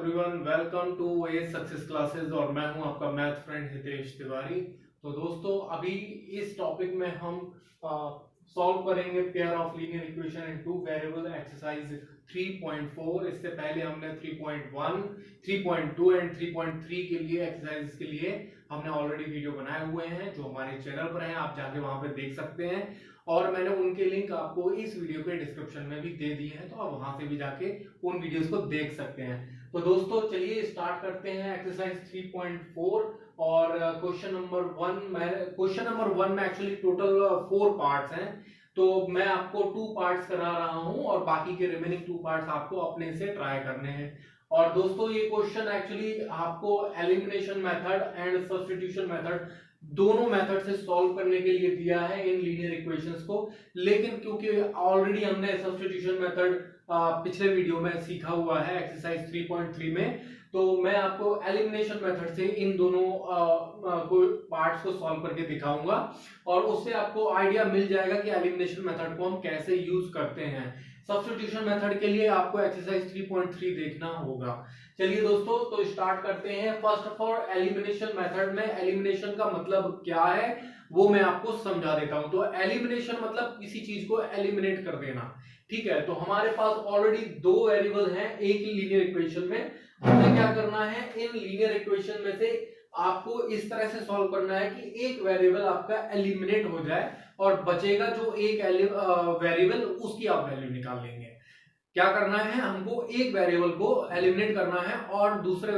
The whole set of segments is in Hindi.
Everyone, welcome to edge success classes और मैं हूं आपका मैथ फ्रेंड हितेश तिवारी। तो दोस्तों, अभी इस टॉपिक में हम सॉल्व करेंगे pair of linear equation in two variable exercise 3.4। इससे पहले हमने 3.1, 3.2 एंड 3.3 के लिए एक्सरसाइज के लिए हमने ऑलरेडी वीडियो बनाए हुए हैं जो हमारे चैनल पर हैं, आप जाके वहां पे देख सकते हैं। और मैंने उनके लिंक आपको इस वीडियो के डिस्क्रिप्शन में भी दे दिए हैं, तो आप वहां से भी जाके उन वीडियोस को देख सकते हैं। तो दोस्तों चलिए स्टार्ट करते हैं एक्सरसाइज 3.4 और क्वेश्चन नंबर वन में एक्चुअली टोटल 4 पार्ट्स हैं, तो मैं आपको 2 पार्ट्स करा रहा हूं और बाकी के रिमेनिंग 2 पार्ट्स आपको अपने से ट्राई करने हैं। और दोस्तों ये क्वेश्चन एक्चुअली आपको elimination method and substitution method दोनों मेथड से सॉल्व करने के लिए दिया है इन लीनियर इक्वेशंस को, लेकिन क्योंकि ऑलरेडी हमने सब्स्टिट्यूशन मेथड पिछले वीडियो में सीखा हुआ है एक्सरसाइज 3.3 में, तो मैं आपको एलिमिनेशन मेथड से इन दोनों पार्ट्स को सॉल्व करके दिखाऊंगा और उससे आपको आइडिया मिल जाएगा कि एलिमिनेशन मेथड को हम कैसे यूज करते हैं। सब्स्टिट्यूशन मेथड के लिए आपको एक्सरसाइज 3.3 देखना होगा। चलिए दोस्तों, तो स्टार्ट करते हैं। First of all elimination method में एलिमिनेशन का मतलब क्या है वो मैं आपको समझा देता हूं। तो एलिमिनेशन मतलब किसी चीज को एलिमिनेट कर देना, ठीक है। तो हमारे पास ऑलरेडी 2 वेरिएबल हैं एक ही लीनियर इक्वेशन में। हमें क्या करना है, इन लीनियर इक्वेशन में से आपको इस तरह से सॉल्व करना है कि एक वेरिएबल आपका एलिमिनेट हो जाए और बचेगा जो एक वेरिएबल, उसकी आप वैल्यू निकाल लेंगे। क्या करना है, हमको एक वेरिएबल को एलिमिनेट करना है और दूसरे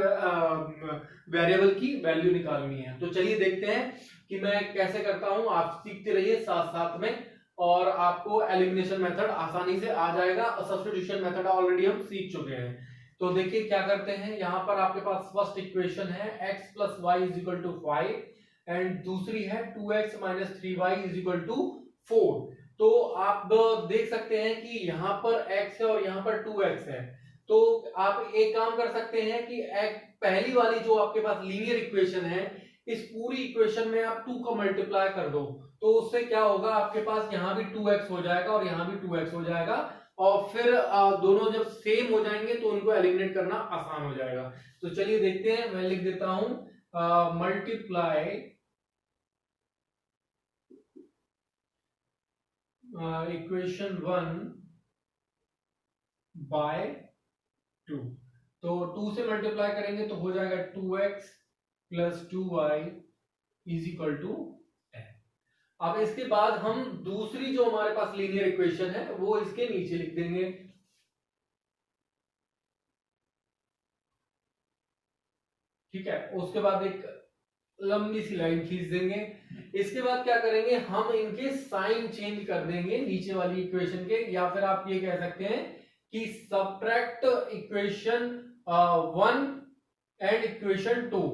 वेरिएबल की वैल्यू निकालनी है। तो चलिए देखते हैं कि मैं कैसे करता हूं, आप सीखते रहिए साथ साथ में और आपको एलिमिनेशन मेथड आसानी से आ जाएगा। सब्स्टिट्यूशन मेथड ऑलरेडी हम सीख चुके हैं। तो देखिए क्या करते हैं, यहां पर आपके पास फर्स्ट इक्वेशन है x plus y is equal to 5 and दूसरी है 2x minus 3y is equal to 4। तो आप देख सकते हैं कि यहां पर x है और यहां पर 2x है। तो आप एक काम कर सकते हैं कि पहली वाली जो आपके पास लीनियर इक्वेशन है, इस पूरी इक्वेशन में आप 2 का मल्टीप्लाई कर दो, तो उससे क्या होगा, आपके पास यहां भी 2x हो जाएगा और यहां भी 2x हो जाएगा और फिर दोनों जब सेम हो जाएंगे तो उनको एलिमिनेट करना आसान हो जाएगा। तो चलिए देखते हैं, मैं लिख देता हूं मल्टीप्लाई इक्वेशन 1 बाय 2। तो 2 से मल्टीप्लाई करेंगे तो हो जाएगा 2x plus 2y is equal to 10। अब इसके बाद हम दूसरी जो हमारे पास लीनियर इक्वेशन है वो इसके नीचे लिख देंगे। ठीक है, उसके बाद एक लंबी सी लाइन खींच देंगे। इसके बाद क्या करेंगे, हम इनके साइन चेंज कर देंगे नीचे वाली इक्वेशन के, या फिर आप ये कह सकते हैं कि subtract equation 1 and equation 2।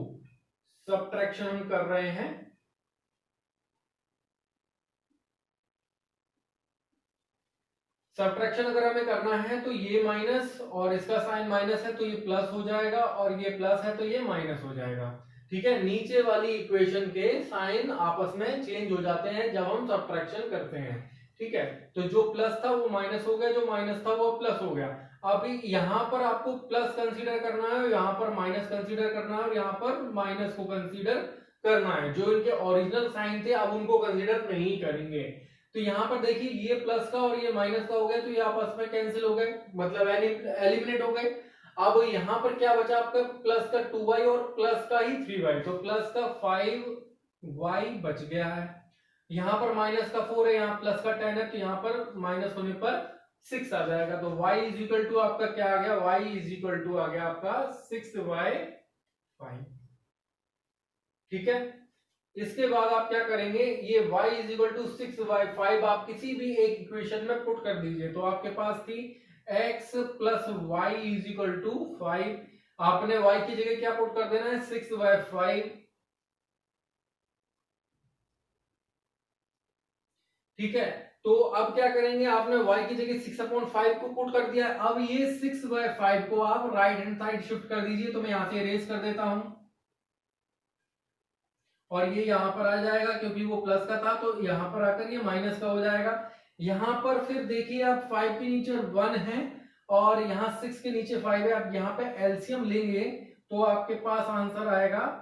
Subtraction हम कर रहे हैं। सबट्रैक्शन अगर हमें करना है तो ये माइनस और इसका साइन माइनस है तो ये प्लस हो जाएगा और ये प्लस है तो ये माइनस हो जाएगा। ठीक है, नीचे वाली इक्वेशन के साइन आपस में चेंज हो जाते हैं जब हम सबट्रैक्शन करते हैं। ठीक है, तो जो प्लस था वो माइनस हो गया, जो माइनस था वो प्लस हो गया। अभी यहां पर आपको प्लस कंसीडर करना है, यहाँ पर माइनस कंसीडर करना है और यहाँ पर माइनस को कंसीडर करना है। जो इनके ओरिजिनल साइन थे अब उनको कंसीडर नहीं करेंगे। तो यहाँ पर देखिए ये प्लस का और ये माइनस का हो गया, तो ये आपस में कैंसिल हो गए, मतलब एलिमिनेट हो गए। अब यहाँ पर क्या बचा आपका, प्लस का 2y और प्लस का ही 3y, तो प्लस का 5y बच गया है। यहाँ पर माइनस का 4 है, यहाँ प्लस का 10 है, तो यहाँ पर माइनस होने पर 6 आ जाएगा। तो y इज इक्वल टू आपका क्या आ गया, y इज इक्वल टू आ गया आपका 6y5। ठीक है, इसके बाद आप क्या करेंगे, ये y is equal to 6y5 आप किसी भी एक इक्वेशन में पुट कर दीजिए। तो आपके पास थी x plus y is equal to 5, आपने y की जगह क्या पुट कर देना है, 6y5। ठीक है, तो अब क्या करेंगे, आपने y की जगह 6/5 को पुट कर दिया। अब ये 6/5 को आप राइट हैंड साइड शिफ्ट कर दीजिए। तो मैं यहां से इरेज कर देता हूं और ये यहां पर आ जाएगा, क्योंकि वो प्लस का था तो यहां पर आकर ये माइनस का हो जाएगा। यहां पर फिर देखिए आप 5 के नीचे 1 है और यहाँ 6 के नीचे 5 है। आप यहाँ पे एलसीएम लेंगे तो आपके पास आंसर आएगा,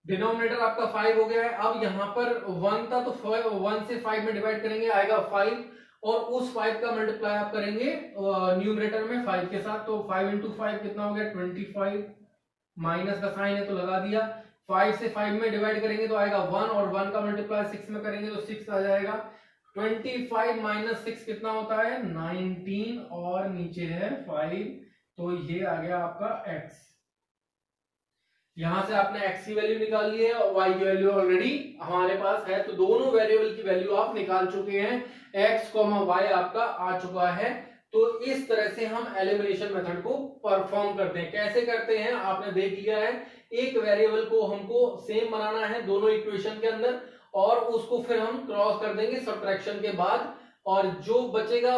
डिनोमिनेटर आपका 5 हो गया है। अब यहाँ पर 1 था तो 1 से 5 में डिवाइड करेंगे, आएगा 5, और उस 5 का मल्टीप्लाई आप करेंगे न्यूमरेटर में 5 के साथ, तो 5 इंटू 5 कितना हो गया 25, माइनस का साइन है तो लगा दिया। 5 से 5 में डिवाइड करेंगे तो आएगा 1, और 1 का मल्टीप्लाई 6 में करेंगे तो 6 आ जाएगा। 25 माइनस 6 कितना होता है 19, और नीचे है 5, तो ये आ गया आपका x। यहां से आपने x की वैल्यू निकाल ली है और y की वैल्यू ऑलरेडी हमारे पास है, तो दोनों वेरिएबल की वैल्यू आप निकाल चुके हैं, x, y आपका आ चुका है। तो इस तरह से हम एलिमिनेशन मेथड को परफॉर्म करते हैं। कैसे करते हैं आपने देख लिया है, एक वेरिएबल को हमको सेम बनाना है दोनों इक्वेशन के अंदर, और उसको फिर हम क्रॉस कर देंगे सब्ट्रैक्शन के बाद, और जो बचेगा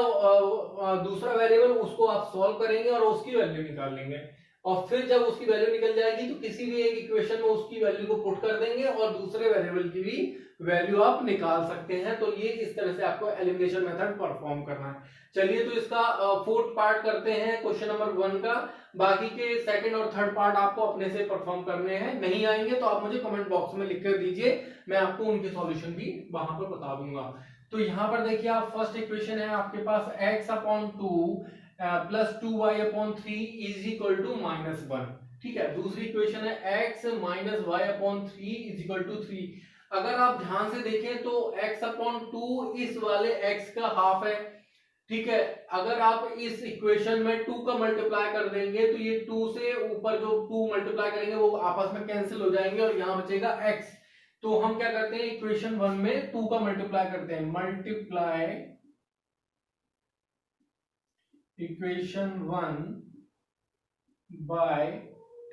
दूसरा वेरिएबल उसको आप सॉल्व करेंगे और उसकी वैल्यू निकाल लेंगे, और फिर जब उसकी वैल्यू निकल जाएगी तो किसी भी एक इक्वेशन में उसकी वैल्यू को पुट कर देंगे और दूसरे वेरिएबल की भी वैल्यू आप निकाल सकते हैं। तो ये इस तरह से आपको एलिमिनेशन मेथड परफॉर्म करना है। चलिए, तो इसका फोर्थ पार्ट करते हैं क्वेश्चन नंबर 1 का। बाकी के सेकंड और थर्ड पार्ट आपको अपने से परफॉर्म करने हैं, नहीं आएंगे तो आप मुझे कमेंट बॉक्स में लिख कर दीजिए, मैं आपको उनके सॉल्यूशन भी वहां पर बता दूंगा। तो यहाँ पर देखिए, आप फर्स्ट इक्वेशन है आपके पास x/2 plus 2y/3 is equal to -1। ठीक है, दूसरी इक्वेशन है x minus y/3 is equal to 3। अगर आप ध्यान से देखें तो x/2 इस वाले x का हाफ है। ठीक है, अगर आप इस इक्वेशन में 2 का मल्टीप्लाई कर देंगे तो ये 2 से ऊपर जो 2 मल्टीप्लाई करेंगे वो आपस में कैंसिल हो जाएंगे और यहां बचेगा x। तो हम क्या करते हैं, इक्वेशन 1 में 2 का मल्टीप्लाई करते हैं, मल्टीप्लाई इक्वेशन 1 बाय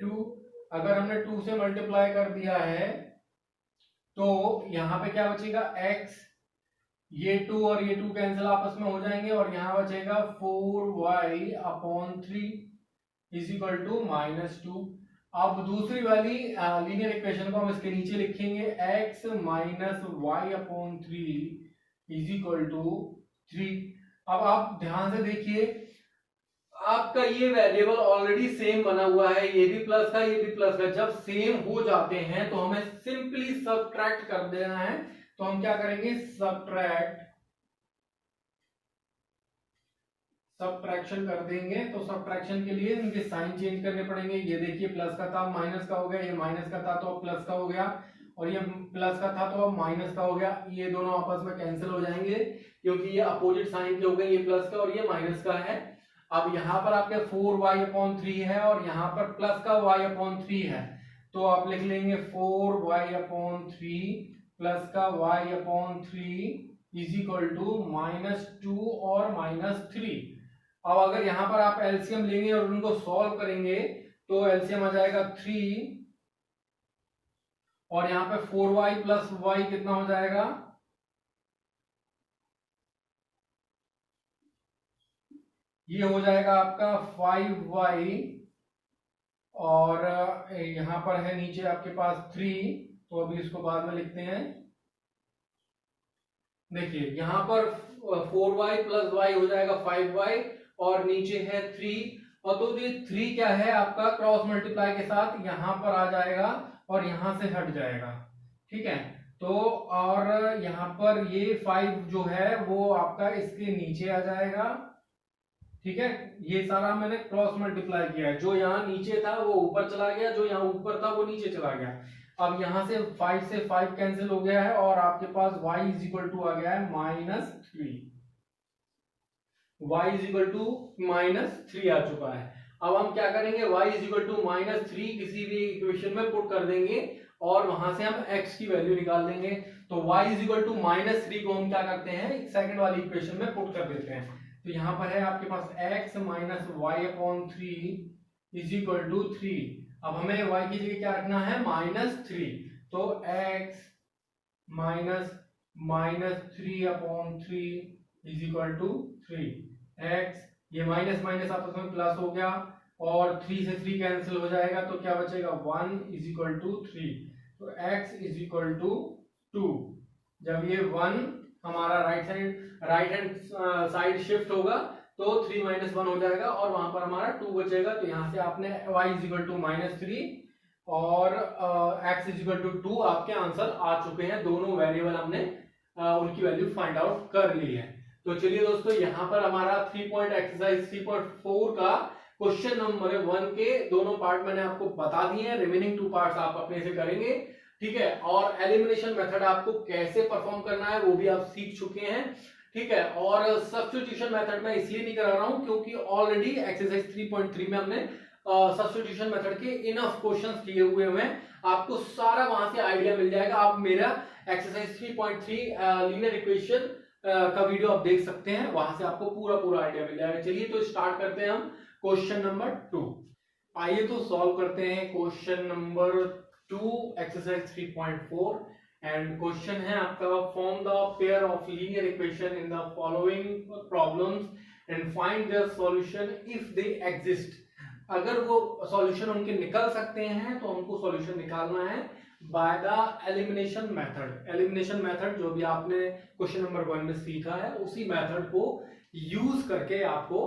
2। अगर हमने 2 से मल्टीप्लाई कर दिया है तो यहां पे क्या बचेगा x, ये 2 और ये 2 कैंसिल आपस में हो जाएंगे, और यहां बचेगा 4y/3 इज इक्वल टू -2। अब दूसरी वाली लीनियर इक्वेशन को हम इसके नीचे लिखेंगे, x minus y/3 is equal to 3। अब आप ध्यान से देखिए, आपका ये वेरिएबल ऑलरेडी सेम बना हुआ है, ये भी प्लस का ये भी प्लस का। जब सेम हो जाते हैं तो हमें सिंपली सबट्रैक्ट कर देना है। तो हम क्या करेंगे, सबट्रैक्शन कर देंगे। तो सबट्रैक्शन के लिए इनके साइन चेंज करने पड़ेंगे। ये देखिए, प्लस का था माइनस का हो गया, ये माइनस का था तो अब प्लस का हो गया, और ये प्लस का था तो अब माइनस का हो गया। ये दोनों आपस में कैंसिल हो जाएंगे क्योंकि ये अपोजिट साइन के हो गए, ये प्लस का और ये माइनस का है। अब यहाँ पर आपके 4y/3 है और यहाँ पर प्लस का y/3 है, तो आप लिख लेंगे 4y/3 प्लस का y/3 इज इक्वल टू -2 और -3। अब अगर यहाँ पर आप एलसीएम लेंगे और उनको सॉल्व करेंगे तो एलसीएम आ जाएगा 3, और यहाँ पे 4y प्लस y कितना हो जाएगा, ये हो जाएगा आपका 5y, और यहां पर है नीचे आपके पास 3, तो अभी इसको बाद में लिखते हैं। देखिए यहां पर 4y प्लस y हो जाएगा 5y, और नीचे है 3, और तो ये 3 क्या है आपका क्रॉस मल्टीप्लाई के साथ यहां पर आ जाएगा और यहां से हट जाएगा। ठीक है, तो और यहां पर ये 5 जो है वो आपका इसके नीचे आ जाएगा। ठीक है, ये सारा मैंने क्रॉस मल्टीप्लाई किया है, जो यहाँ नीचे था वो ऊपर चला गया, जो यहाँ ऊपर था वो नीचे चला गया। अब यहाँ से 5 से 5 कैंसिल हो गया है और आपके पास y इज इक्वल टू आ गया है -3। y इज इक्वल टू -3 आ चुका है। अब हम क्या करेंगे, y इज इक्वल टू -3 किसी भी इक्वेशन में पुट कर देंगे और वहां से हम x की वैल्यू निकाल देंगे। तो y इज इक्वल टू -3 को हम क्या करते हैं, सेकंड वाली इक्वेशन में पुट कर देते हैं। तो यहां पर है आपके पास x minus y/3 is equal to 3। अब हमें y की जगह क्या रखना है, -3, तो x minus -3/3 is equal to 3। x ये माइनस माइनस आपस में प्लस हो गया और 3 से 3 कैंसिल हो जाएगा, तो क्या बचेगा 1 इज इक्वल टू 3। तो x इज इक्वल टू 2। जब ये 1 हमारा राइट हैंड साइड शिफ्ट होगा तो 3 - 1 हो जाएगा और वहां पर हमारा 2 बचेगा। तो यहाँ से आपने y = -3 और x = 2 आपके आंसर आ चुके हैं। दोनों वेरिएबल हमने उनकी वैल्यू फाइंड आउट कर ली है। तो चलिए दोस्तों, यहाँ पर हमारा 3 पॉइंट एक्सरसाइज 3.4 का क्वेश्चन नंबर 1 के दोनों पार्ट मैंने आपको बता दिए हैं। रिमेनिंग 2 पार्ट्स आप अपने से करेंगे, ठीक है। और एलिमिनेशन मेथड आपको कैसे परफॉर्म करना है वो भी आप सीख चुके हैं, ठीक है। और सब्स्टिट्यूशन मेथड में इसलिए नहीं करा रहा हूं क्योंकि ऑलरेडी एक्सरसाइज 3.3 में हमने सब्स्टिट्यूशन मेथड के इनफ क्वेश्चंस किए हुए हैं। आपको सारा वहां से आइडिया मिल जाएगा। आप मेरा एक्सरसाइज 3.3 लीनियर इक्वेशन का वीडियो आप देख सकते हैं, वहां से आपको पूरा आइडिया मिल जाएगा। चलिए तो स्टार्ट करते हैं हम क्वेश्चन नंबर 2। आइए तो सॉल्व करते हैं question number 2 exercise 3.4 and question है आपका form the pair of linear equation in the following problems and find their solution if they exist. अगर वो सॉल्यूशन उनके निकल सकते हैं तो हमको सॉल्यूशन निकालना है by the elimination method. Elimination method जो भी आपने क्वेश्चन नंबर 1 में सीखा है उसी मेथड को यूज करके आपको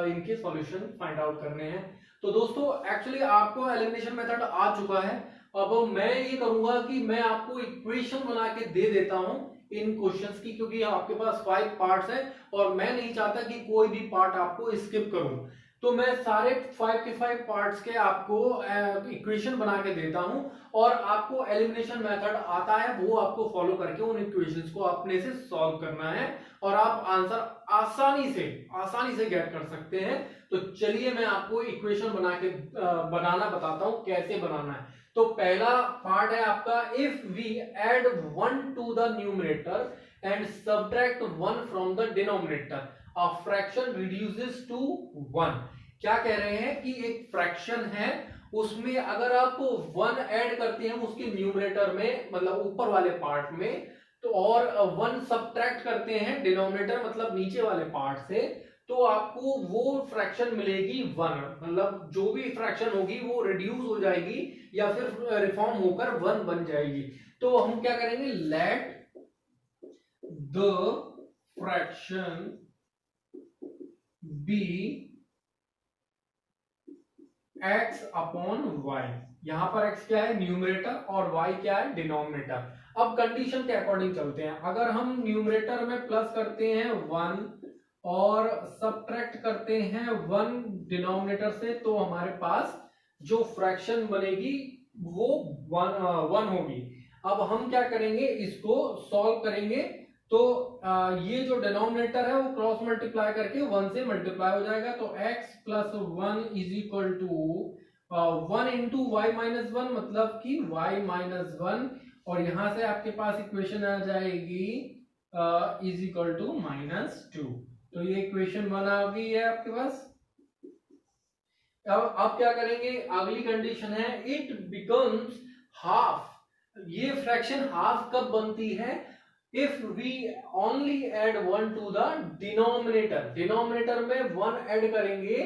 इनके सॉल्यूशन फाइंड आउट करने हैं। तो दोस्तों एक्चुअली आपको एलिमिनेशन मेथड आ चुका है। अब मैं ये करूंगा कि मैं आपको इक्वेशन बना के दे देता हूं इन क्वेश्चंस की, क्योंकि आपके पास 5 पार्ट्स हैं और मैं नहीं चाहता कि कोई भी पार्ट आपको स्किप करूं। तो मैं सारे 5 के 5 पार्ट्स के आपको इक्वेशन बना के देता हूं और आपको एलिमिनेशन मेथड आता है, वो आपको फॉलो करके उन इक्वेशंस को अपने से सॉल्व करना है और आप आंसर आसानी से गेट कर सकते हैं। तो चलिए मैं आपको इक्वेशन बनाना बताता हूं कैसे बनाना है। तो पहला पार्ट है आपका, if we add 1 to the numerator and subtract 1 from the denominator a fraction reduces to 1। क्या कह रहे हैं कि एक फ्रैक्शन है, उसमें अगर आप 1 ऐड करते हैं उसके न्यूमरेटर में, मतलब ऊपर वाले पार्ट में, तो और 1 सब्ट्रैक्ट करते हैं डिनोमिनेटर मतलब नीचे वाले पार्ट से, तो आपको वो फ्रैक्शन मिलेगी 1। मतलब जो भी फ्रैक्शन होगी वो रिड्यूस हो जाएगी या फिर रिफॉर्म होकर 1 बन जाएगी। तो हम क्या करेंगे, let the fraction be x upon y। यहां पर x क्या है, न्यूमरेटर, और y क्या है, डिनोमिनेटर। अब कंडीशन के अकॉर्डिंग चलते हैं। अगर हम न्यूमरेटर में प्लस करते हैं 1 और सब्ट्रैक्ट करते हैं 1 डिनोमिनेटर से, तो हमारे पास जो फ्रैक्शन बनेगी वो 1 होगी। अब हम क्या करेंगे, इसको सॉल्व करेंगे। तो ये जो डिनोमिनेटर है वो क्रॉस मल्टीप्लाई करके 1 से मल्टीप्लाई हो जाएगा। तो x + 1 = 1 इंटू y - 1, मतलब कि y - 1, और यहां से आपके पास इक्वेशन आ जाएगी =-2। तो ये इक्वेशन 1 आ गई है आपके पास। अब क्या करेंगे, अगली कंडीशन है, इट बिकम्स हाफ। ये फ्रैक्शन हाफ कब बनती है, if we only add 1 to the denominator. Denominator में 1 ऐड करेंगे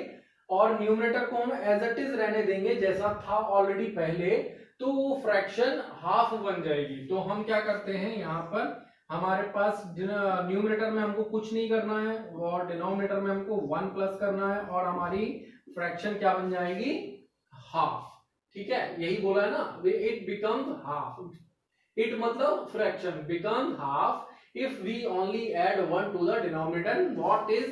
और न्यूमरेटर को हम एज इट इज रहने देंगे जैसा था ऑलरेडी पहले, तो वो फ्रैक्शन हाफ बन जाएगी। तो हम क्या करते हैं, यहाँ पर हमारे पास न्यूमरेटर में हमको कुछ नहीं करना है और डिनोमिनेटर में हमको 1 प्लस करना है और हमारी फ्रैक्शन क्या बन जाएगी, हाफ। ठीक है, यही बोला है ना, इट बिकम्स हाफ। इट मतलब fraction become half if we only add 1 to the denominator. What is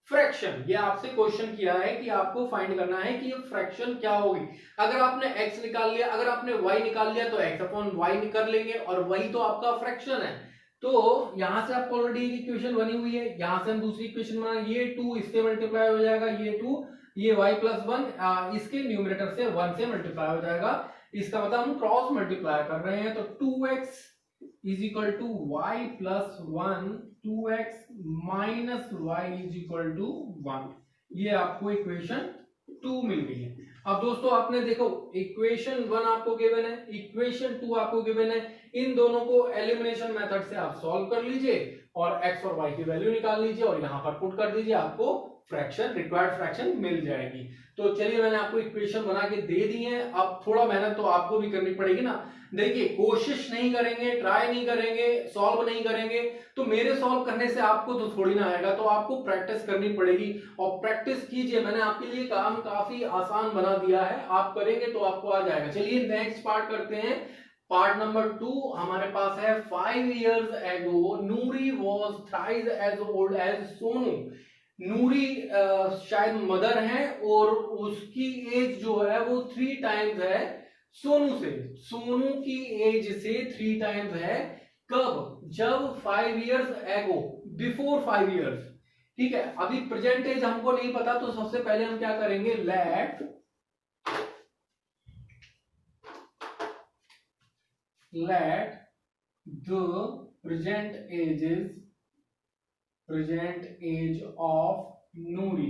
fraction, ये आपसे क्वेश्चन किया है कि आपको फाइंड करना है कि ये फ्रैक्शन क्या होगी। अगर आपने x निकाल लिया, अगर आपने y निकाल लिया, तो x अपॉन y कर लेंगे और वही तो आपका फ्रैक्शन है। तो यहां से आपको ऑलरेडी एक इक्वेशन बनी हुई है, यहां से हम दूसरी इक्वेशन बना, ये 2 इससे मल्टीप्लाई हो जाएगा, ये 2, ये y + 1 इसके न्यूमरेटर से 1 से मल्टीप्लाई हो जाएगा। इसका मतलब हम क्रॉस मल्टीप्लाई कर रहे हैं। तो 2x = y + 1, 2x - y = 1। ये आपको इक्वेशन 2 मिल गई है। अब दोस्तों आपने देखो, इक्वेशन 1 आपको गिवन है, इक्वेशन 2 आपको गिवन है। इन दोनों को एलिमिनेशन मेथड से आप सॉल्व कर लीजिए और x और y की वैल्यू निकाल लीजिए और यहां पर पुट कर दीजिए, आपको फ्रैक्शन, रिक्वायर्ड फ्रैक्शन मिल जाएगी। तो चलिए मैंने आपको इक्वेशन बना के दे दी है, अब थोड़ा मेहनत तो आपको भी करनी पड़ेगी ना। देखिए कोशिश नहीं करेंगे, ट्राई नहीं करेंगे, सॉल्व नहीं करेंगे तो मेरे सॉल्व करने से आपको तो थोड़ी ना आएगा, तो आपको प्रैक्टिस करनी पड़ेगी और प्रैक्टिस कीजिए। मैंने आपके लिए काम काफी आसान बना दिया है, आप करेंगे तो आपको आ जाएगा। चलिए नेक्स्ट पार्ट करते हैं। पार्ट नंबर 2 हमारे पास है 5 years ago Noori was thrice as old as Sonu. नूरी शायद मदर है और उसकी एज जो है वो 3 टाइम्स है सोनू से। सोनू की एज से 3 टाइम्स है कब? जब 5 years ago, बिफोर 5 years। ठीक है, अभी प्रेजेंट एज हमको नहीं पता, तो सबसे पहले हम क्या करेंगे, late the present age of Noori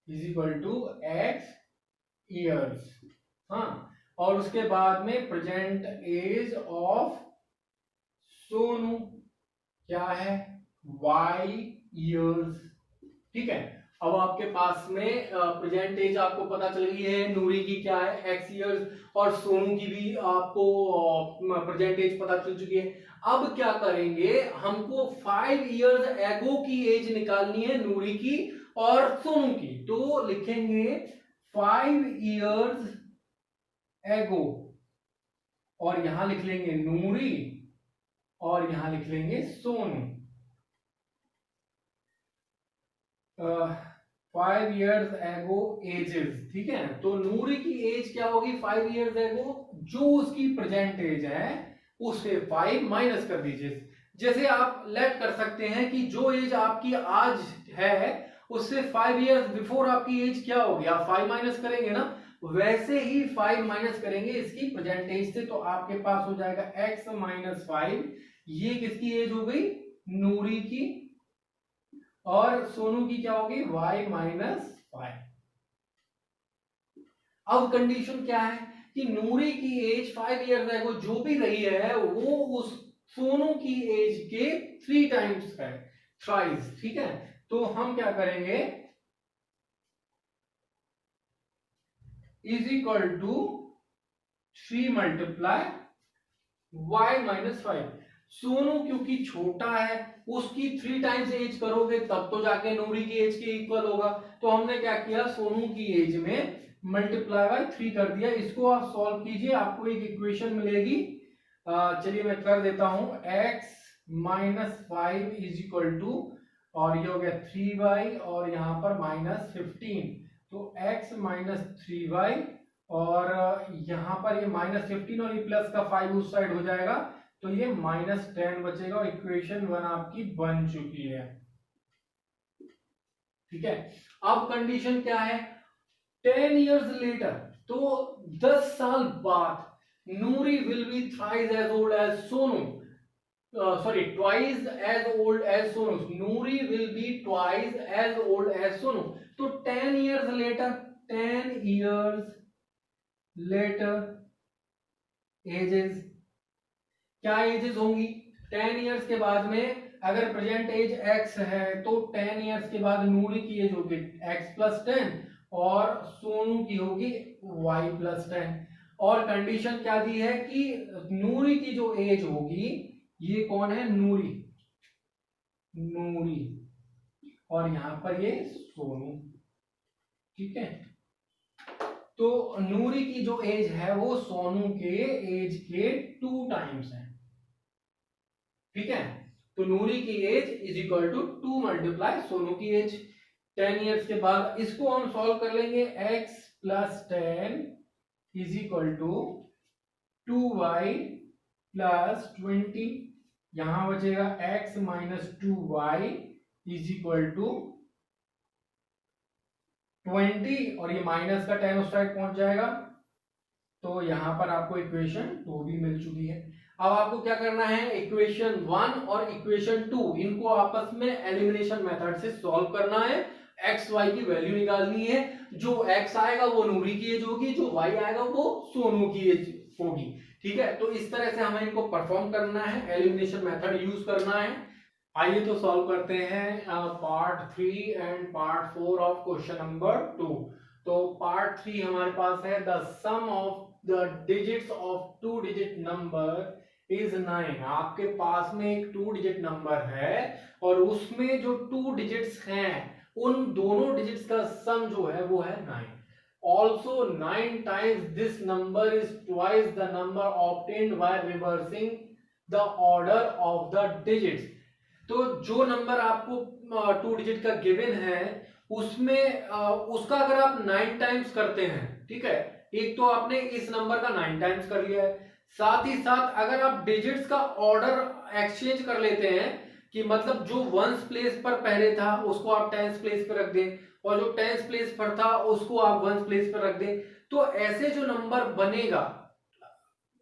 is equal to x years। हाँ, और उसके बाद में प्रेजेंट एज ऑफ सोनू क्या है, y years। ठीक है, अब आपके पास में प्रेजेंट एज आपको पता चल गई है, नूरी की क्या है x years और सोनू की भी आपको प्रेजेंट एज पता चल चुकी है। अब क्या करेंगे, हमको 5 years ago की एज निकालनी है नूरी की और सोनू की, तो लिखेंगे 5 years ago और यहां लिख लेंगे नूरी और यहां लिख लेंगे सोनू। 5 years ago edges. ठीक है, तो नूरी की एज क्या होगी 5 years ago, जो उसकी प्रेजेंट एज है उससे 5 माइनस कर दीजिए। जैसे आप लेट कर सकते हैं कि जो एज आपकी आज है उससे 5 years बिफोर आपकी एज क्या होगी, आप 5 माइनस करेंगे ना, वैसे ही 5 माइनस करेंगे इसकी प्रेजेंट एज से, तो आपके पास हो जाएगा x माइनस 5। ये किसकी एज हो गई, नूरी की, और सोनू की क्या होगी y माइनस 5। अब कंडीशन क्या है कि नूरी की एज 5 years ago जो भी रही है वो उस सोनू की एज के 3 टाइम्स है, थ्राइस। ठीक है, तो हम क्या करेंगे, is equal to 3 multiply y minus 5। Sonu क्योंकि छोटा है उसकी 3 टाइम्स एज करोगे तब तो जाके नूरी की एज के इक्वल होगा, तो हमने क्या किया, सोनू की एज में मल्टीप्लाई बाय 3 कर दिया। इसको आप सॉल्व कीजिए, आपको एक इक्वेशन मिलेगी। चलिए मैं कर देता हूं, x minus 5 is equal to, और ये हो गया 3y और यहां पर माइनस 15, तो x माइनस 3y और यहां पर ये माइनस 15 और ये प्लस का 5 उस साइड हो जाएगा, तो ये माइनस 10 बचेगा और इक्वेशन 1 आपकी बन चुकी है। ठीक है, अब कंडीशन क्या है, 10 years later, तो 10 साल बाद Noori will be thrice as old as Sonu, sorry twice as old as Sonu, Noori will be twice as old as Sonu. तो 10 years later, 10 years later ages, क्या एजेस होंगी, 10 years के बाद में अगर प्रेजेंट एज x है तो 10 years के बाद नूरी की एज होगी x प्लस 10 और सोनू की होगी y प्लस 10। और कंडीशन क्या दी है कि नूरी की जो एज होगी, ये कौन है, नूरी, नूरी, और यहां पर ये सोनू। ठीक है, तो नूरी की जो एज है वो सोनू के एज के 2 टाइम्स है। ठीक है, तो नूरी की age is equal to 2 multiply Sonu की एज 10 years के बाद। इसको हम सॉल्व कर लेंगे, x plus 10 is equal to 2y plus 20, यहां बचेगा x minus 2y is equal to 20 और ये माइनस का 10 उस साइड पहुंच जाएगा, तो यहां पर आपको इक्वेशन 2 भी मिल चुकी है। अब आपको क्या करना है, इक्वेशन 1 और इक्वेशन 2 इनको आपस में एलिमिनेशन मेथड से सॉल्व करना है, एक्स वाई की वैल्यू निकालनी है। जो x आएगा वो नूरी की एज होगी, जो y आएगा वो सोनू की एज होगी। ठीक है, तो इस तरह से हमें इनको परफॉर्म करना है, एलिमिनेशन मेथड यूज करना है। आइए तो सॉल्व करते हैं part 3 and part 4 of question number 2। तो पार्ट 3 हमारे पास है the sum of the digits of two digit number is 9। आपके पास में एक टू डिजिट नंबर है और उसमें जो टू डिजिट्स हैं उन दोनों डिजिट्स का सम जो है वो है 9। Also 9 times this number is twice the number obtained by reversing the order of the digits। तो जो नंबर आपको टू डिजिट का गिवन है उसमें उसका अगर आप 9 टाइम्स करते हैं, ठीक है, एक तो आपने इस नंबर का 9 टाइम्स कर लिया है, साथ ही साथ अगर आप डिजिट्स का ऑर्डर एक्सचेंज कर लेते हैं कि मतलब जो वंस प्लेस पर पहले था उसको आप टेंस प्लेस पर रख दें और जो टेंस प्लेस पर था उसको आप वंस प्लेस पर रख दें, तो ऐसे जो नंबर बनेगा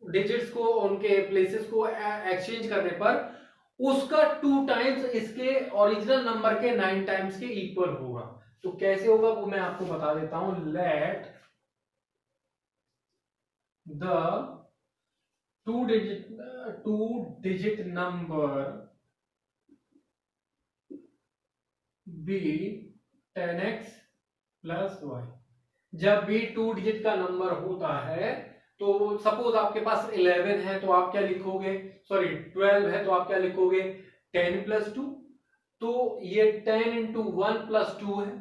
डिजिट्स को उनके प्लेसेस को एक्सचेंज करने पर उसका 2 टाइम्स इसके ओरिजिनल नंबर के 9 टाइम्स के इक्वल होगा। तो कैसे होगा वो मैं आपको बता देता हूं। Let the two digit number be 10x plus y. जब भी टू डिजिट का नंबर होता है तो सपोज आपके पास 11 है तो आप क्या लिखोगे, सॉरी 12 है तो आप क्या लिखोगे 10 प्लस 2। तो ये 10 इंटू 1 प्लस 2 है।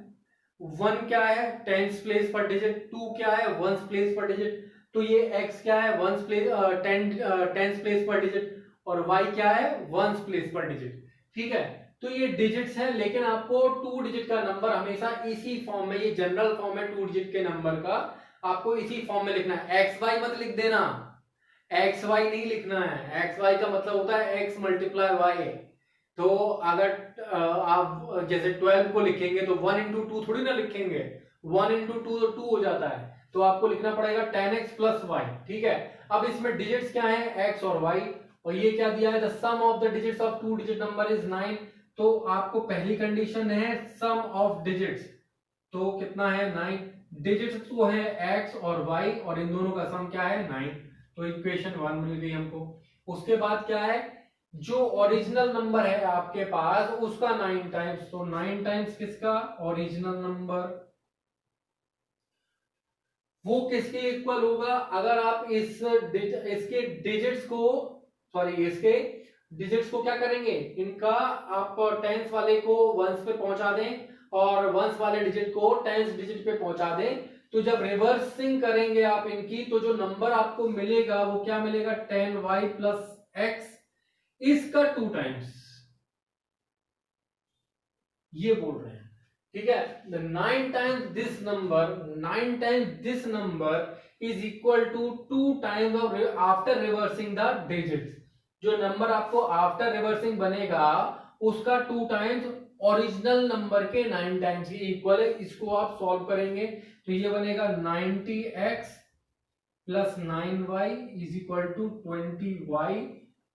1 क्या है टेंस प्लेस पर डिजिट, 2 क्या है वंस प्लेस पर डिजिट, तो ये x क्या है वंस प्लेस टेंस प्लेस पर डिजिट और y क्या है वंस प्लेस पर डिजिट। ठीक है, तो ये डिजिट्स हैं, लेकिन आपको टू डिजिट का नंबर हमेशा इसी फॉर्म में, ये जनरल फॉर्म है टू डिजिट के नंबर का, आपको इसी फॉर्म में लिखना है। एक्स वाई मत लिख देना, एक्स वाई नहीं लिखना है। एक्स वाई का मतलब होता है एक्स मल्टीप्लाई वाई। तो अगर आप जैसे 12 को लिखेंगे तो 1 इंटू टू थोड़ी ना लिखेंगे, 1 इंटू टू तो 2 हो जाता है, तो आपको लिखना पड़ेगा 10x प्लस वाई। ठीक है, अब इसमें डिजिट्स क्या है x और y, और ये क्या दिया है the sum of the digits of two digit number is 9। तो आपको पहली कंडीशन है सम ऑफ डिजिट्स, तो कितना है 9। डिजिट्स तो है x और y और इन दोनों का सम क्या है 9, तो इक्वेशन 1 मिल गई हमको। उसके बाद क्या है जो ओरिजिनल नंबर है आपके पास उसका 9 टाइम्स, तो 9 टाइम्स किसका ओरिजिनल नंबर, वो किसके इक्वल होगा। अगर आप इसके डिजिट्स को, सॉरी इसके डिजिट्स को क्या करेंगे, इनका आप टेंस वाले को वंस पे पहुंचा दें और वंस वाले डिजिट को टेंस डिजिट पे पहुंचा दें, तो जब रिवर्सिंग करेंगे आप इनकी तो जो नंबर आपको मिलेगा वो क्या मिलेगा 10y प्लस x, इसका 2 टाइम्स, ये बोल रहे हैं। ठीक है, the 9 times this number, 9 times this number is equal to 2 times of after reversing the digits। जो नंबर आपको आफ्टर रिवर्सिंग बनेगा उसका 2 टाइम्स ओरिजिनल नंबर के 9 टाइम्स के इक्वल है। इसको आप सॉल्व करेंगे तो ये बनेगा 90x plus 9y is equal to 20y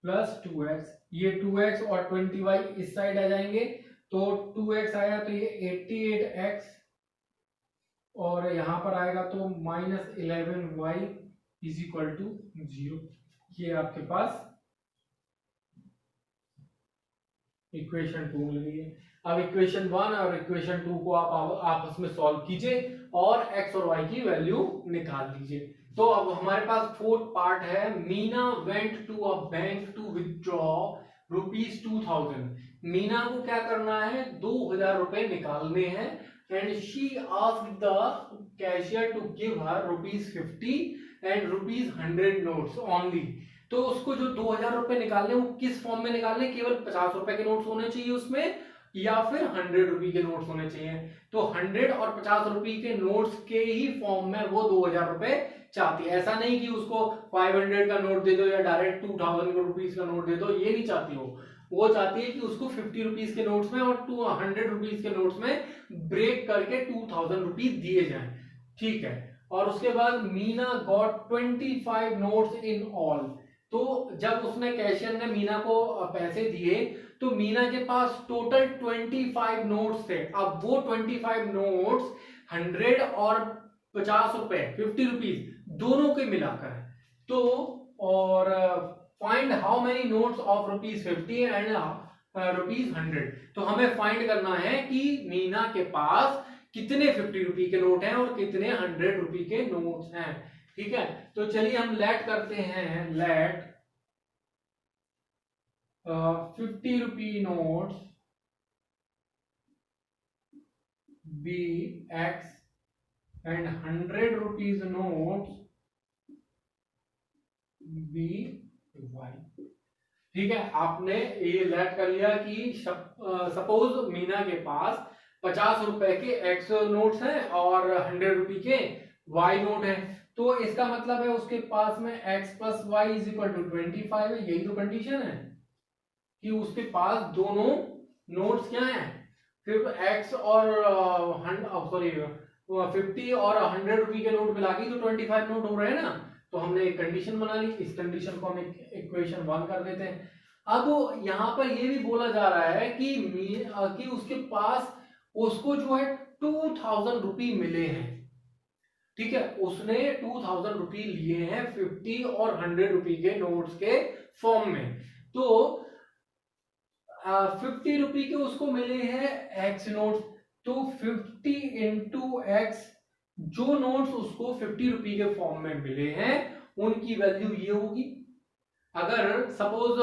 plus 2x। ये 2x और 20y इस साइड आ जाएंगे तो 2x आया तो ये 88x और यहां पर आएगा तो minus 11y is equal to 0। ये आपके पास इक्वेशन 2 मिल गई है। अब इक्वेशन 1 और इक्वेशन 2 को आप आपस में सॉल्व कीजिए और x और y की वैल्यू निकाल लीजिए। तो अब हमारे पास फोर्थ पार्ट है, Meena went to a bank to withdraw ₹2000। Meena को क्या करना है 2000 रुपए निकालने हैं and she asked the cashier to give her ₹50 and ₹100 notes only. तो उसको जो 2000 रुपए निकालने वो किस फॉर्म में निकालने, केवल 50 रुपए के नोट्स होने चाहिए उसमें या फिर 100 रुपए के नोट्स होने चाहिए। तो 100 और 50 रुपए के नोट्स के ही फॉर्म में वो 2000 रुपए चाहती है। ऐसा नहीं कि उसको 500 का नोट दे दो या डायरेक्ट 2000 रुपीज का नोट दे दो, ये नहीं चाहती वो चाहती है कि उसको 50 रुपीज के नोट्स में और 200 रुपीज के नोट्स में ब्रेक करके 2000 रुपीज दिए जाएं। ठीक है, और उसके बाद Meena got 25 notes in all. तो जब उसने कैशियर ने मीना को पैसे दिए तो मीना के पास टोटल 25 नोट्स थे। अब वो 25 नोट्स 100 और 50 रुपए 50 रुपीज दोनों के मिलाकर है। तो और find how many notes of ₹50 and ₹100। तो हमें फाइंड करना है कि मीना के पास कितने 50 रुपए के नोट हैं और कितने 100 रुपए के नोट्स हैं। ठीक है, तो चलिए हम लेट करते हैं, let 50 rupee notes be x and 100 rupees notes be y. ठीक है, आपने ये लेट कर लिया कि सपोज मीना के पास 50 रुपए के एक्स नोट्स हैं और 100 रुपए के वाई नोट हैं। तो इसका मतलब है उसके पास में x plus y is equal to 25 है। यही तो कंडीशन है कि उसके पास दोनों नोट्स क्या हैं, फिर x और 50 और 100 रुपए के नोट मिला के तो 25 नोट हो रहे हैं ना। तो हमने एक कंडीशन बना ली, इस कंडीशन को हम इक्वेशन 1 कर देते हैं। अब यहाँ पर ये भी बोला जा रहा है कि उसके पास उसको जो है 2000 रुपये मिले हैं। ठीक है, उसने 2000 रुपये लिए हैं 50 और 100 रुपए के नोट्स के फॉर्म में। तो 50 रुपए के उसको मिले हैं एक्स नोट्स, तो 50 इंटू एक्स, जो नोट्स उसको 50 रुपए के फॉर्म में मिले हैं उनकी वैल्यू ये होगी। अगर सपोज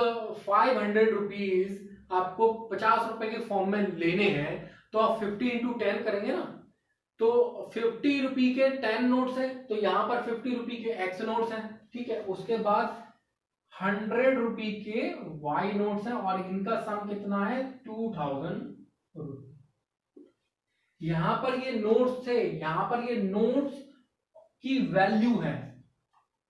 500 रुपीज आपको 50 रुपए के फॉर्म में लेने हैं तो आप 50 इंटू 10 करेंगे ना, तो 50 रुपए के 10 नोट्स हैं, तो यहां पर 50 रुपए के एक्स नोट्स हैं। ठीक है, उसके बाद 100 रुपए के वाई नोट्स हैं और इनका सम कितना है 2000 रुपए। यहां पर ये नोट्स थे, यहां पर ये नोट्स की वैल्यू है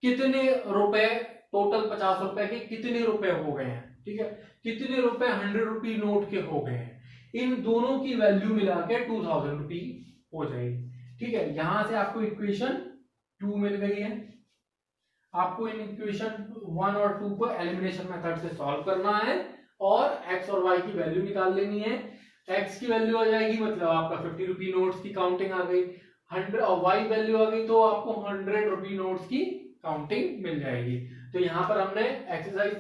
कितने रुपए, टोटल 50 रुपए के कितने रुपए हो गए हैं। ठीक है, कितने रुपए 100 रुपए नोट के हो गए हैं, इन दोनों की वैल्यू मिला के 2000 रुपए हो जाएगी। ठीक है, यहां से आपको इक्वेशन 2 मिल गई है। आपको इन इक्वेशन 1 और 2 को एलिमिनेशन मेथड से सॉल्व करना है और x और y की वैल्यू निकाल लेनी है। x की वैल्यू आ जाएगी मतलब आपका 50 रुपी नोट्स की काउंटिंग आ गई, 100 और y वैल्यू आ गई तो आपको 100 रुपी नोट्स की काउंटिंग मिल जाएगी। तो यहाँ पर हमने एक्सरसाइज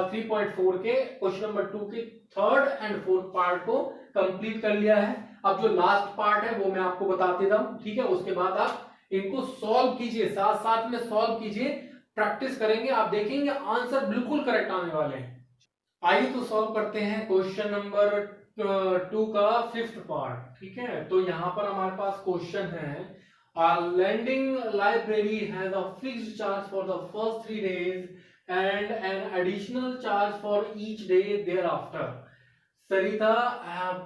3.4 के क्वेश्चन नंबर 2 के थर्ड एंड फोर्थ पार्ट को कंप्लीट कर लिया है। अब जो लास्ट पार्ट है वो मैं आपको बता देता हूं। ठीक है, उसके बाद आप इनको सॉल्व कीजिए, साथ साथ में सॉल्व कीजिए, प्रैक्टिस करेंगे, आप देखेंगे आंसर बिल्कुल करेक्ट आने वाले हैं। आइए तो सॉल्व करते हैं क्वेश्चन नंबर 2 का 5th पार्ट। ठीक है, तो यहां पर हमारे पास क्वेश्चन है, lending library has a fixed charge for the first 3 days and an additional charge for each day thereafter. Sarita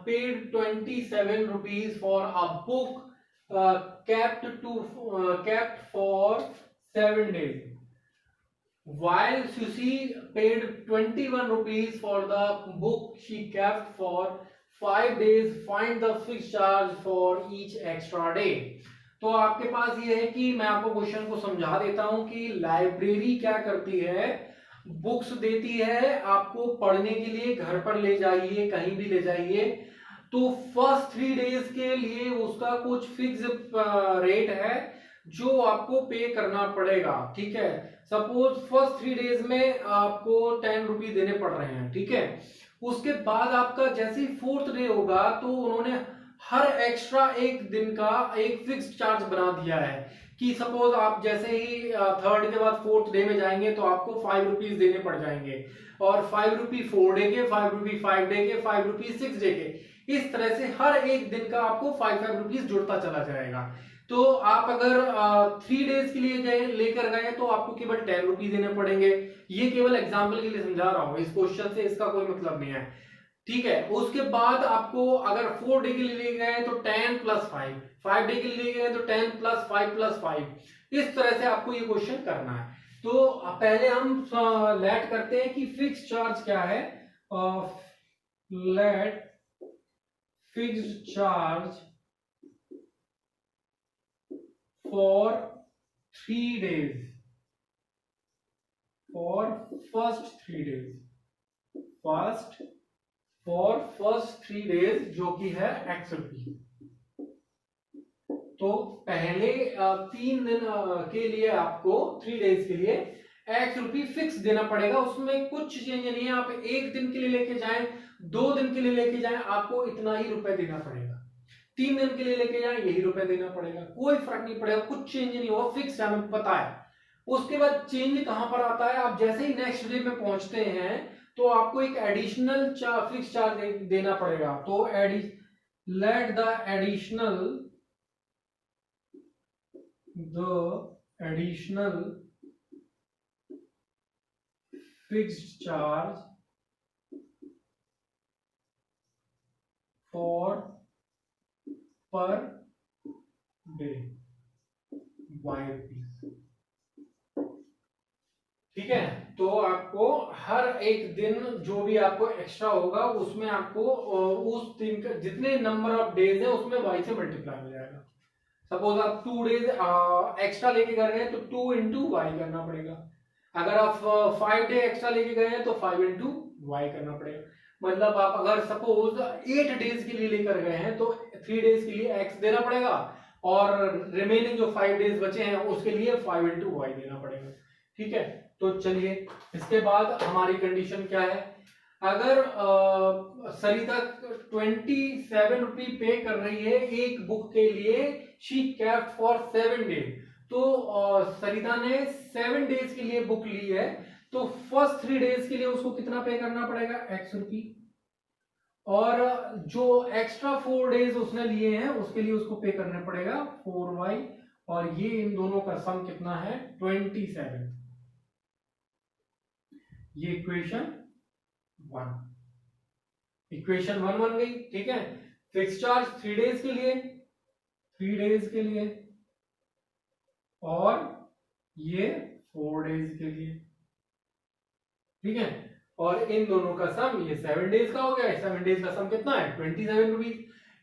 paid 27 rupees for a book kept for 7 days, while Susie paid 21 rupees for the book she kept for 5 days. Find the fixed charge for each extra day. तो आपके पास ये है कि मैं आपको क्वेश्चन को समझा देता हूं कि लाइब्रेरी क्या करती है, बुक्स देती है आपको पढ़ने के लिए, घर पर ले जाइए, कहीं भी ले जाइए। तो फर्स्ट 3 डेज के लिए उसका कुछ फिक्स रेट है जो आपको पे करना पड़ेगा। ठीक है, सपोज फर्स्ट 3 डेज में आपको 10 रुपये देने पड़ रहे हैं। ठीक है, उसके बाद आपका जैसे ही 4th डे होगा तो उन्होंने हर एक्स्ट्रा एक दिन का एक फिक्स चार्ज बना दिया है कि सपोज आप जैसे ही 3rd के बाद 4th डे में जाएंगे तो आपको 5 रुपीज देने पड़ जाएंगे, और 5 रुपी 4 डे के, 5 रुपी 5 डे के, 5 रुपी 6 डे के, इस तरह से हर एक दिन का आपको 5 रुपीज जुड़ता चला जाएगा। तो आप अगर 3 डेज के लिए लेकर गए तो आपको केवल 10 रुपी देने पड़ेंगे। ये केवल एग्जाम्पल के लिए समझा रहा हूं, इस क्वेश्चन से इसका कोई मतलब नहीं है। ठीक है, उसके बाद आपको अगर 4 डे के लिए ले गए तो 10 प्लस 5, 5 डे के लिए ले गए तो 10 प्लस 5 प्लस 5, इस तरह से आपको ये क्वेश्चन करना है। तो पहले हम लेट करते हैं कि फिक्स चार्ज क्या है। Let fix charge for 3 days, for first 3 days, first 3 days जो कि है x रुपी। तो पहले 3 दिन के लिए आपको 3 डेज के लिए एक्स रुपी फिक्स देना पड़ेगा, उसमें कुछ चेंज नहीं है। आप 1 दिन के लिए लेके जाएं, 2 दिन के लिए लेके जाएं, आपको इतना ही रुपए देना पड़ेगा। 3 दिन के लिए लेके जाएं, यही रुपए देना पड़ेगा, कोई फर्क नहीं पड़ेगा, कुछ चेंज नहीं होगा, फिक्स है, हमें पता है। उसके बाद चेंज कहां पर आता है, आप जैसे ही नेक्स्ट डे में पहुंचते हैं तो आपको एक एडिशनल फिक्स चार्ज देना पड़ेगा। तो let the additional fixed charge for per day y rupees. ठीक है, तो आपको हर एक दिन जो भी आपको एक्स्ट्रा होगा उसमें आपको उस दिन का जितने नंबर ऑफ डेज है उसमें वाई से मल्टीप्लाई हो जाएगा। सपोज आप 2 डेज एक्स्ट्रा लेके गए तो 2 इंटू वाई करना पड़ेगा। अगर आप 5 डे एक्स्ट्रा लेके गए हैं तो 5 इंटू वाई करना पड़ेगा। मतलब आप अगर सपोज 8 डेज के लिए लेकर गए हैं तो 3 डेज के लिए एक्स देना पड़ेगा और रिमेनिंग जो 5 डेज बचे हैं उसके लिए 5 इंटू वाई देना पड़ेगा। ठीक है, तो चलिए इसके बाद हमारी कंडीशन क्या है। अगर सरिता 27 रुपये पे कर रही है एक बुक के लिए, शी केप्ट फॉर 7 डेज, तो सरिता ने 7 डेज के लिए बुक ली है, तो फर्स्ट 3 डेज के लिए उसको कितना पे करना पड़ेगा, एक्स रुपी, और जो एक्स्ट्रा 4 डेज उसने लिए हैं उसके लिए उसको पे करना पड़ेगा 4y, और ये इन दोनों का सम कितना है 27। ये इक्वेशन 1 बन गई। ठीक है, फिक्स चार्ज 3 डेज के लिए और ये 4 डेज के लिए। ठीक है, और इन दोनों का सम ये 7 डेज का हो गया। 7 डेज का सम कितना है 27 रुपीज।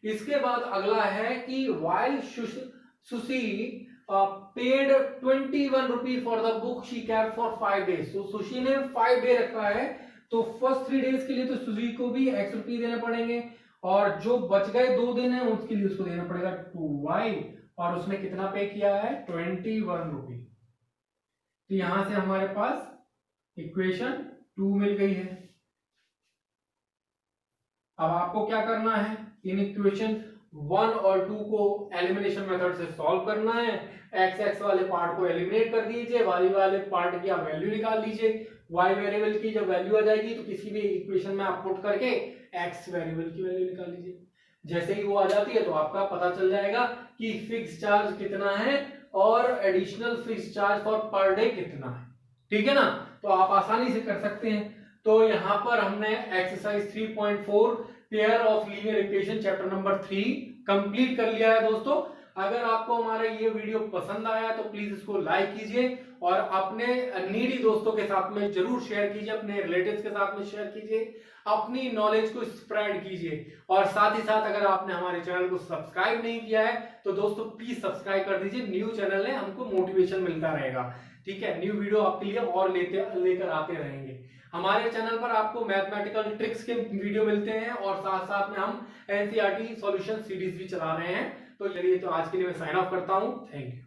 इसके बाद अगला है कि while sushi paid 21 rupee for the book she kept for 5 days. तो सुशी ने 5 डे रखा है, तो फर्स्ट 3 डेज के लिए तो सुशी को भी एक्स रुपी देने पड़ेंगे, और जो बच गए 2 दिन है उसके लिए उसको देना पड़ेगा 2y, और उसने कितना पे किया है 21 रुपी। तो यहां से हमारे पास इक्वेशन 2 मिल गई है। अब आपको क्या करना है, इन इक्वेशन 1 और 2 को एलिमिनेशन मेथड से सॉल्व करना है। एक्स वाले पार्ट को एलिमिनेट कर दीजिए, वाई वाले पार्ट की आप वैल्यू निकाल लीजिए। वाई वेरिएबल की जब वैल्यू आ जाएगी तो किसी भी इक्वेशन में आप पुट करके एक्स वेरिएबल की वैल्यू निकाल लीजिए। जैसे ही वो आ जाती है तो आपका पता चल जाएगा कि फिक्स चार्ज कितना है और additional fix charge for per day कितना है। ठीक है ना, तो आप आसानी से कर सकते हैं। तो यहां पर हमने exercise 3.4 pair of linear equation chapter number 3 complete कर लिया है दोस्तों। अगर आपको हमारा ये वीडियो पसंद आया तो प्लीज इसको लाइक कीजिए और अपने नीडी दोस्तों के साथ में जरूर शेयर कीजिए, अपने रिलेटिव्स के साथ में शेयर कीजिए, अपनी नॉलेज को स्प्रेड कीजिए। और साथ ही साथ अगर आपने हमारे चैनल को सब्सक्राइब नहीं किया है तो दोस्तों प्लीज सब्सक्राइब कर दीजिए। न्यू चैनल है, हमको मोटिवेशन मिलता रहेगा। ठीक है, न्यू वीडियो आपके लिए और लेकर आते रहेंगे। हमारे चैनल पर आपको मैथमेटिकल ट्रिक्स के वीडियो मिलते हैं और साथ साथ में हम एनसीईआरटी सॉल्यूशन सीरीज भी चला रहे हैं। तो चलिए, तो आज के लिए मैं साइन ऑफ करता हूं। Thank you.